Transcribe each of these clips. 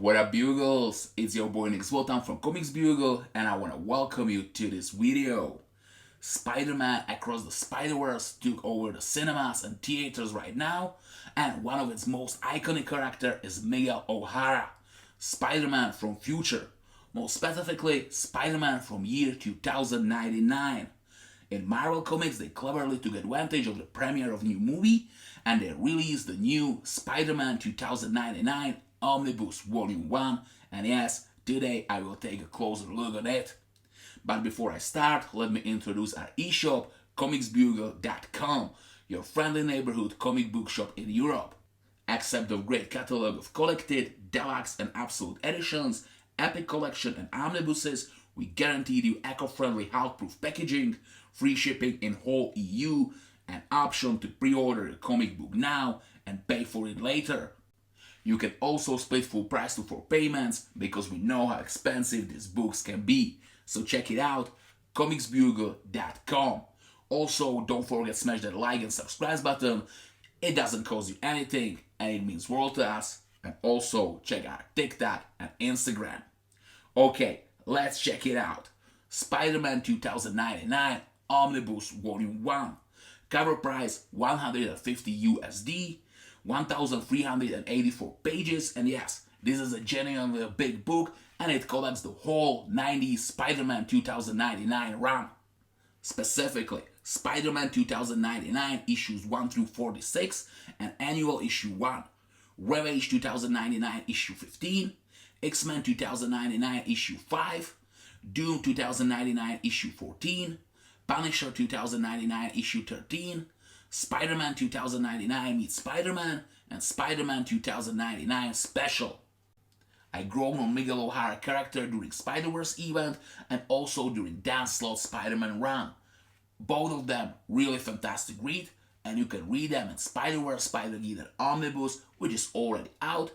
What up, Bugles? It's your boy Nick Zoltan from Comicsbugocom, and I want to welcome you to this video. Spider-Man Across the Spider-Verse took over the cinemas and theaters right now, and one of its most iconic characters is Miguel O'Hara, Spider-Man from future, more specifically Spider-Man from year 2099. In Marvel Comics, they cleverly took advantage of the premiere of new movie, and they released the new Spider-Man 2099 Omnibus Vol.1, and yes, today I will take a closer look at it. But before I start, let me introduce our eShop, Comicsbugocom, your friendly neighborhood comic book shop in Europe. Accept the great catalog of collected, deluxe and absolute editions, epic collection and omnibuses, we guaranteed you eco-friendly Hulkproof packaging, free shipping in whole EU, an option to pre-order a comic book now and pay for it later. You can also split full price to 4 payments because we know how expensive these books can be. So check it out, Comicsbugocom. Also, don't forget to smash that like and subscribe button. It doesn't cost you anything and it means world to us. And also check out TikTok and Instagram. Okay, let's check it out. Spider-Man 2099 Omnibus Vol.1. Cover price 150 USD. 1,384 pages, and yes, this is a genuinely big book and it collects the whole 90s Spider-Man 2099 run. Specifically, Spider-Man 2099 issues 1 through 46 and annual issue 1, Ravage 2099 issue 15, X-Men 2099 issue 5, Doom 2099 issue 14, Punisher 2099 issue 13, Spider-Man 2099 meets Spider-Man, and Spider-Man 2099 Special. I grew on Miguel O'Hara character during Spider-Verse event and also during Dan Slott's Spider-Man run. Both of them really fantastic read, and you can read them in Spider-Verse SPIDER-GEDDON Omnibus, which is already out,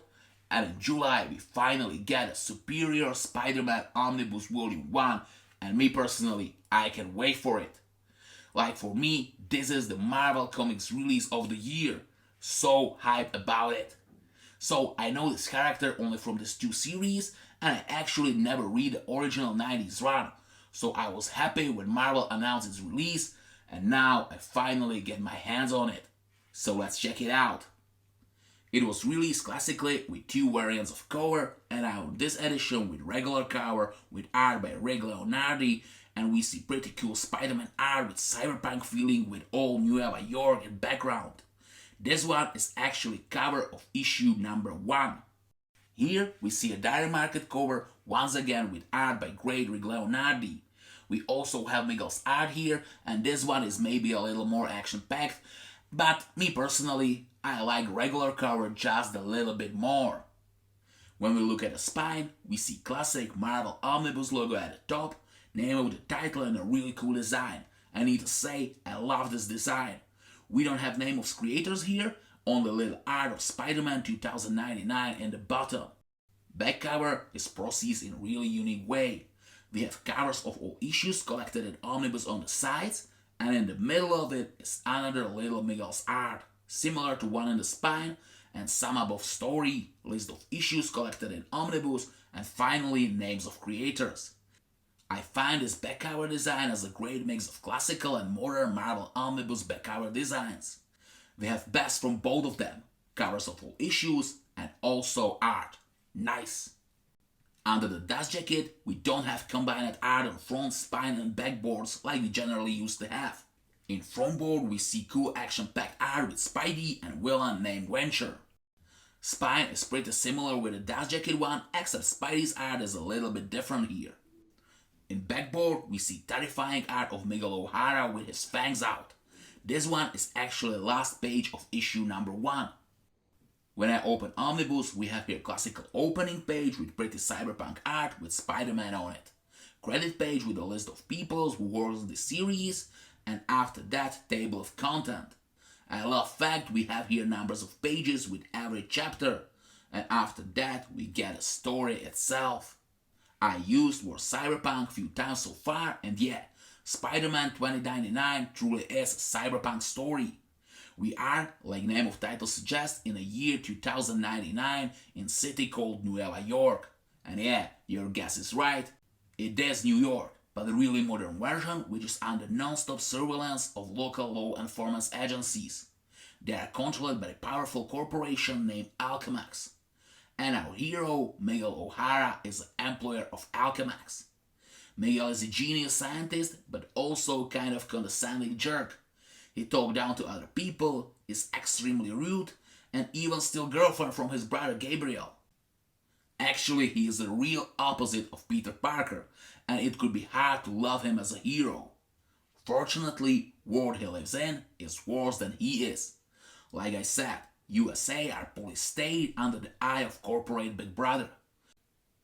and in July we finally get a superior Spider-Man Omnibus Vol.1, and me personally, I can wait for it. Like for me, this is the Marvel Comics release of the year. So hyped about it. So I know this character only from these 2 series, and I actually never read the original 90s run. So I was happy when Marvel announced its release, and now I finally get my hands on it. So let's check it out. It was released classically with 2 variants of cover, and I own this edition with regular cover with art by LEONARDI, and we see pretty cool Spider-Man art with cyberpunk feeling with all Nueva York in background. This one is actually cover of issue number 1. Here we see a direct market cover once again with art by great LEONARDI. We also have Miguel's art here, and this one is maybe a little more action-packed, but me personally, I like regular cover just a little bit more. When we look at the spine, we see classic Marvel Omnibus logo at the top, name of the title and a really cool design. I need to say, I love this design. We don't have name of creators here, only little art of Spider-Man 2099 in the bottom. Back cover is processed in a really unique way. We have covers of all issues collected in Omnibus on the sides, and in the middle of it is another little Miguel's art, similar to one in the spine, and sum up of story, list of issues collected in Omnibus, and finally names of creators. I find this back cover design as a great mix of classical and modern Marvel Omnibus back cover designs. We have best from both of them, covers of all issues and also art. Nice! Under the dust jacket, we don't have combined art on front, spine and backboards like we generally used to have. In frontboard we see cool action-packed art with Spidey and villain named Venture. Spine is pretty similar with the dust jacket one, except Spidey's art is a little bit different here. In backboard, we see terrifying art of Miguel O'Hara with his fangs out. This one is actually the last page of issue number 1. When I open Omnibus, we have here classical opening page with pretty cyberpunk art with Spider-Man on it. Credit page with a list of people who worked on the series, and after that, table of content. I love fact we have here numbers of pages with every chapter, and after that we get a story itself. I used word cyberpunk few times so far, and yeah, Spider-Man 2099 truly is a cyberpunk story. We are, like name of title suggests, in the year 2099 in city called Nueva York. And yeah, your guess is right, it is New York, but a really modern version which is under non-stop surveillance of local law enforcement agencies. They are controlled by a powerful corporation named Alchemax. And our hero, Miguel O'Hara, is an employer of Alchemax. Miguel is a genius scientist, but also kind of condescending jerk. He talks down to other people, is extremely rude, and even steals girlfriend from his brother Gabriel. Actually, he is the real opposite of Peter Parker, and it could be hard to love him as a hero. Fortunately, world he lives in is worse than he is. Like I said, USA are police state under the eye of corporate Big Brother.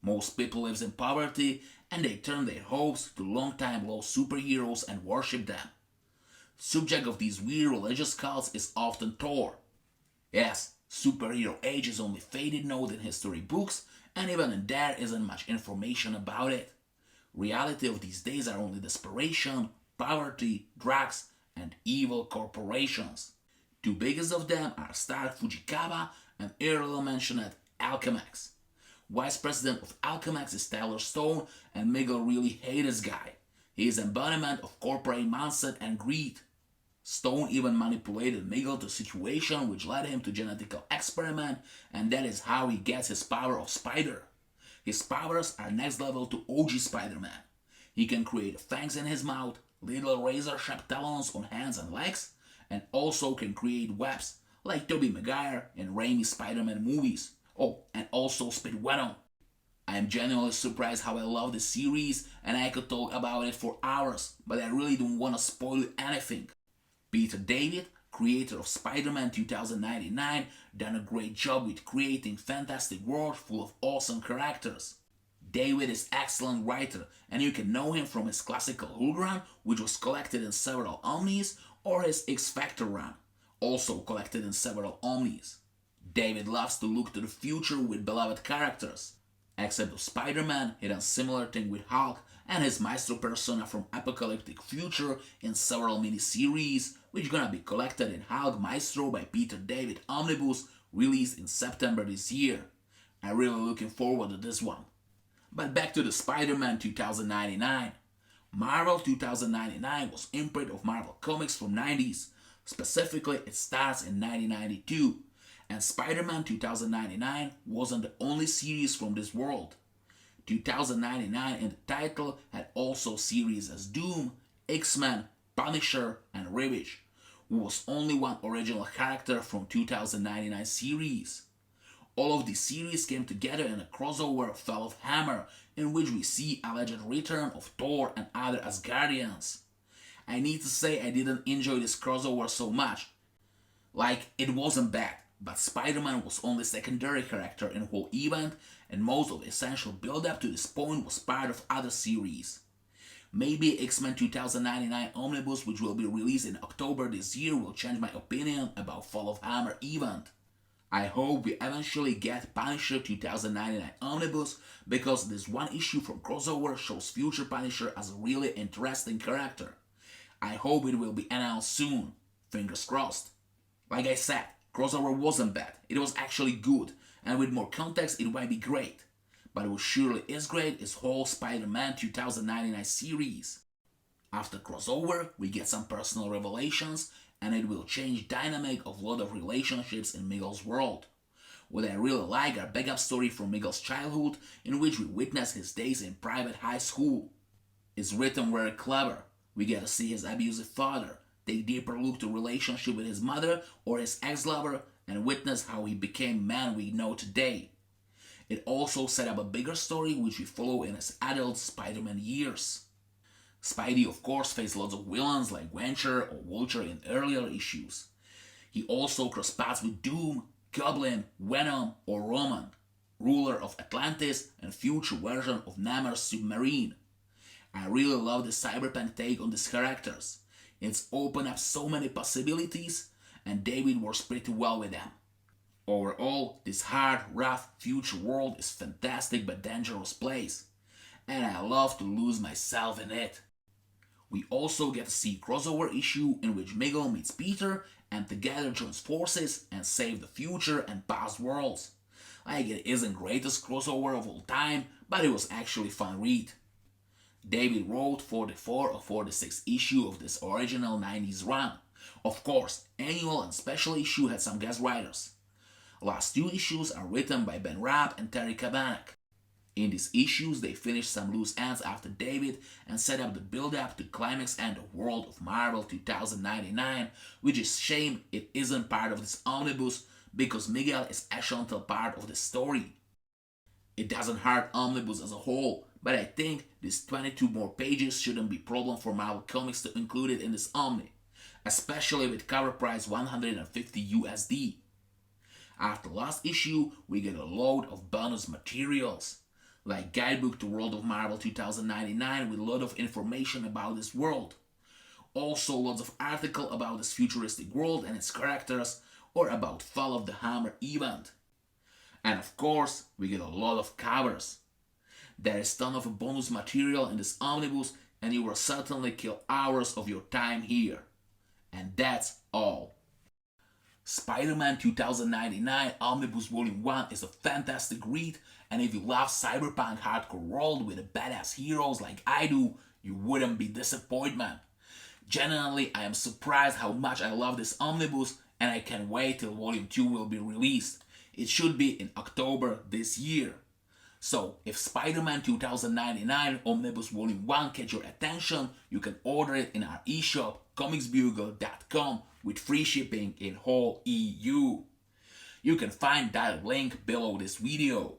Most people live in poverty and they turn their hopes to long-time lost superheroes and worship them. Subject of these weird religious cults is often Thor. Yes, superhero age is only faded note in history books, and even in there isn't much information about it. Reality of these days are only desperation, poverty, drugs, and evil corporations. Two biggest of them are Stark Fujikawa and earlier mentioned Alchemax. Vice president of Alchemax is Tyler Stone, and Miguel really hates this guy. He is embodiment of corporate mindset and greed. Stone even manipulated Miguel to a situation which led him to genetical experiment, and that is how he gets his power of Spider. His powers are next level to OG Spider-Man. He can create fangs in his mouth, little razor-sharp talons on hands and legs, and also can create webs like Tobey Maguire in Raimi's Spider-Man movies. Oh, and also spit venom. I am genuinely surprised how I love this series, and I could talk about it for hours, but I really don't want to spoil anything. Peter David, creator of Spider-Man 2099, done a great job with creating fantastic world full of awesome characters. David is excellent writer, and you can know him from his classical Hulk run, which was collected in several Omnis, or his X-Factor run, also collected in several Omnis. David loves to look to the future with beloved characters. Except of Spider-Man, he done similar thing with Hulk and his Maestro persona from Apocalyptic Future in several mini-series, which gonna be collected in Hulk Maestro by Peter David Omnibus, released in September this year. I'm really looking forward to this one. But back to the Spider-Man 2099. Marvel 2099 was imprint of Marvel Comics from 90s. Specifically, it starts in 1992. And Spider-Man 2099 wasn't the only series from this world. 2099 in the title had also series as Doom, X-Men, Punisher, and Ravage, who was only one original character from 2099 series. All of these series came together in a crossover Fall of Hammer, in which we see alleged return of Thor and other Asgardians. I need to say I didn't enjoy this crossover so much. Like, it wasn't bad, but Spider-Man was only secondary character in the whole event, and most of the essential build-up to this point was part of other series. Maybe X-Men 2099 Omnibus, which will be released in October this year, will change my opinion about Fall of Hammer event. I hope we eventually get Punisher 2099 Omnibus, because this one issue from crossover shows future Punisher as a really interesting character. I hope it will be announced soon. Fingers crossed. Like I said, crossover wasn't bad, it was actually good, and with more context it might be great. But what surely is great is whole Spider-Man 2099 series. After crossover, we get some personal revelations, and it will change dynamic of lot of relationships in Miguel's world. What I really like are backup story from Miguel's childhood, in which we witness his days in private high school. It's written very clever. We get to see his abusive father, take deeper look to relationship with his mother or his ex-lover, and witness how he became man we know today. It also set up a bigger story which we follow in his adult Spider-Man years. Spidey of course faced lots of villains like Venture or Vulture in earlier issues. He also crossed paths with Doom, Goblin, Venom or Roman, ruler of Atlantis and future version of Namor's submarine. I really love the cyberpunk take on these characters. It's opened up so many possibilities, and David works pretty well with them. Overall, this hard, rough future world is fantastic but dangerous place, and I love to lose myself in it. We also get to see crossover issue in which Miguel meets Peter and together joins forces and save the future and past worlds. Like, it isn't greatest crossover of all time, but it was actually fun read. David wrote 44 or 46 issue of this original 90s run. Of course, annual and special issue had some guest writers. Last two issues are written by Ben Rapp and Terry Kabanek. In these issues, they finished some loose ends after David and set up the build-up to climax and the World of Marvel 2099, which is shame it isn't part of this omnibus because Miguel is essential part of the story. It doesn't hurt Omnibus as a whole, but I think these 22 more pages shouldn't be a problem for Marvel Comics to include it in this Omni, especially with cover price 150 USD. After last issue, we get a load of bonus materials, like Guidebook to World of Marvel 2099 with a lot of information about this world. Also lots of articles about this futuristic world and its characters, or about Fall of the Hammer event. And of course, we get a lot of covers. There is a ton of bonus material in this omnibus, and you will certainly kill hours of your time here. And that's all. Spider-Man 2099 Omnibus Vol.1 is a fantastic read, and if you love cyberpunk hardcore world with badass heroes like I do, you wouldn't be disappointed. Genuinely, I am surprised how much I love this omnibus, and I can't wait till Volume 2 will be released. It should be in October this year. So, if Spider-Man 2099 Omnibus Vol.1 catch your attention, you can order it in our eShop, Comicsbugocom, with free shipping in whole EU. You can find that link below this video.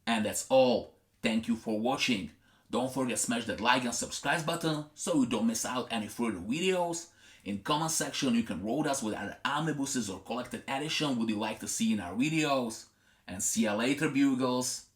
And that's all. Thank you for watching. Don't forget to smash that like and subscribe button so you don't miss out any further videos. In comment section you can vote us with other omnibuses or collected edition would you like to see in our videos. And see ya later, Bugles.